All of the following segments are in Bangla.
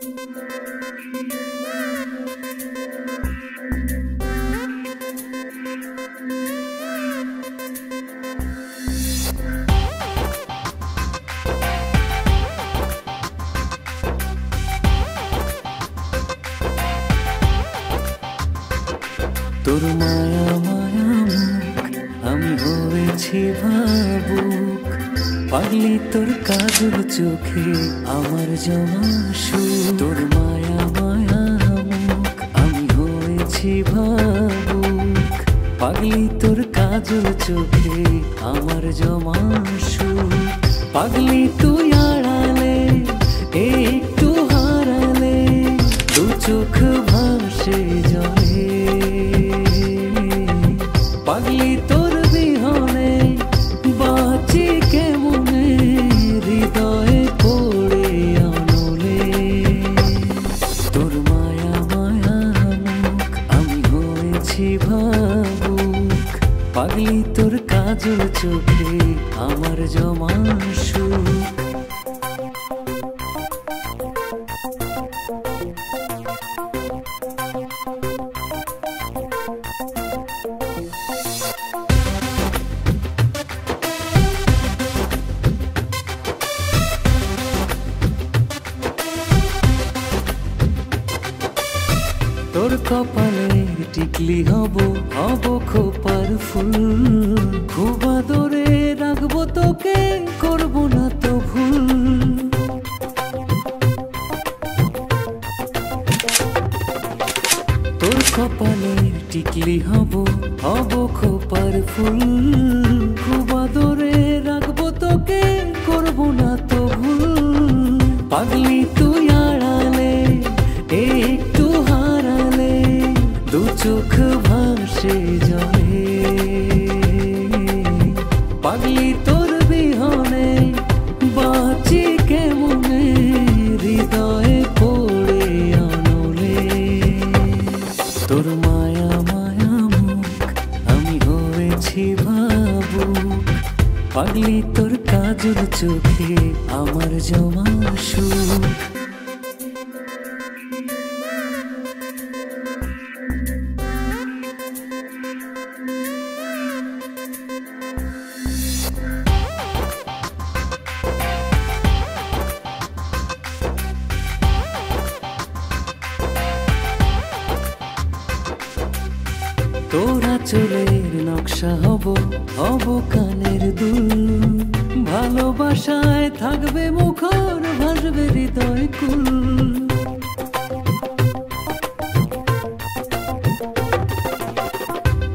তোর মায়া মায়া মুখ আমি হয়েছি ভাবুক, পাগলি তোর কাজল চোখে আমার জমা সুর। তোর মায়া মায়া মুখ আমি হয়েছি ভাবুক, পাগলি তোর কাজল চোখে আমার জমা সুর। পাগলি তুই আড়ালে একটু হারালে দু চোখ ভাসে জলে। পাগলি তোর বিহনে বাঁচি কেমনে হৃদয়ে পড়ে আনলে। তোর মায়া মায়া মুখ আমি হয়েছি ভাবুক, পাগলি তোর কাজল চোখে আমার জমা সুখ। তোর কপালে টিকলি হব হব খোপার ফুল, খুব আদরে রাখবো তোকে করবো না তো ভুল। তোর কপালে টিকলি হব হব খোপার ফুল, খুব আদরে রাখবো তোকে করবো না তো ভুল। পাগলি তুই আড়ালে একটু হারালে দু চোখ ভাসে জলে। পাগলি তোর বিহনে বাঁচি কেমনে হৃদয়ে পড়ে আনলে। তোর মায়া মায়া মুখ আমি হয়েছি ভাবুক, পাগলি তোর কাজল চোখে আমার জমা সুখ। তোরা চুলের নকশা হব হব কানের দুল, ভালোবাসায় থাকবে মুখর ভাসবে হৃদয় কুল।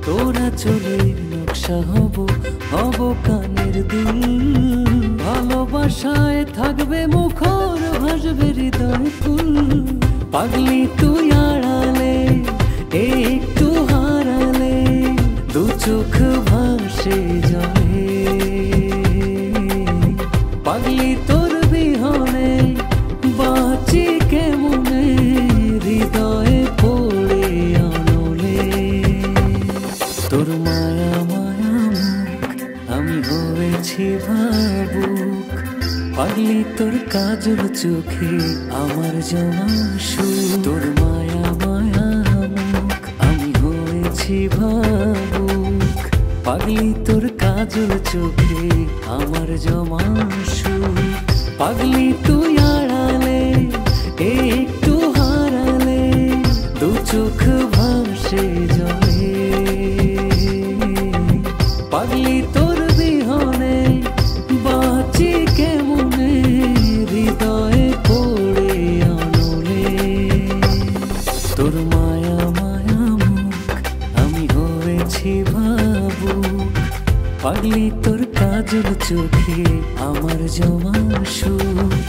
তোরা চুলের নকশা হব হব কানের দুল, ভালোবাসায় থাকবে মুখর ভাসবে হৃদয় কুল। পাগলি তুই আড়ালে একটু হারালে দু চোখ ভাসে জলে। পাগলি তোর বিহনে বাঁচি কেমনে হৃদয়ে পড়ে আনলে। তোর মায়া মায়া মুখ আমি হয়েছি ভাবুক, পাগলি তোর কাজল চোখে আমার জমা সুখ। তোর মায়া মায়া মুখ আমি হয়েছি ভাবুক, পাগলি তোর কাজল চোখে আমার জমা সুখ। পাগলি তুই আড়ালে একটু হারালে দু চোখ ভাসে জলে। পাগলি তোর বিহনে বাঁচি কেমনে হৃদয়ে পড়ে আনলে। তোর মায়া মায়া মুখ আমি হয়েছি ভাবুক, পাগলি তোর কাজল চোখে আমার জমা সুখ।